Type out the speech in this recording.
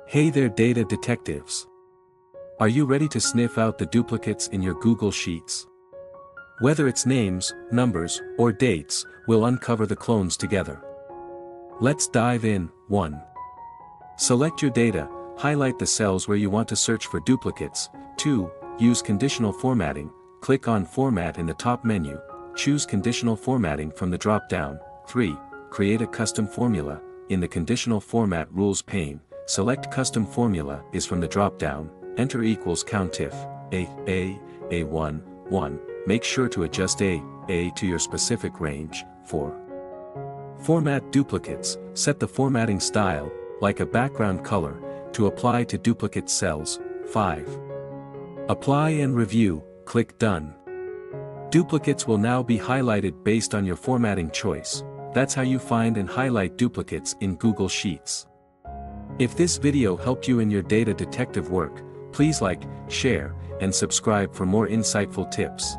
Hey there data detectives! Are you ready to sniff out the duplicates in your Google Sheets? Whether it's names, numbers, or dates, we'll uncover the clones together. Let's dive in. 1. Select your data, highlight the cells where you want to search for duplicates. 2. Use conditional formatting, click on Format in the top menu, choose conditional formatting from the drop-down. 3. Create a custom formula, in the conditional format rules pane, select custom formula is from the drop-down, enter equals countif, A1, 1, make sure to adjust A to your specific range. 4. Format duplicates, set the formatting style, like a background color, to apply to duplicate cells. 5. Apply and review, click Done. Duplicates will now be highlighted based on your formatting choice. That's how you find and highlight duplicates in Google Sheets. If this video helped you in your data detective work, please like, share, and subscribe for more insightful tips.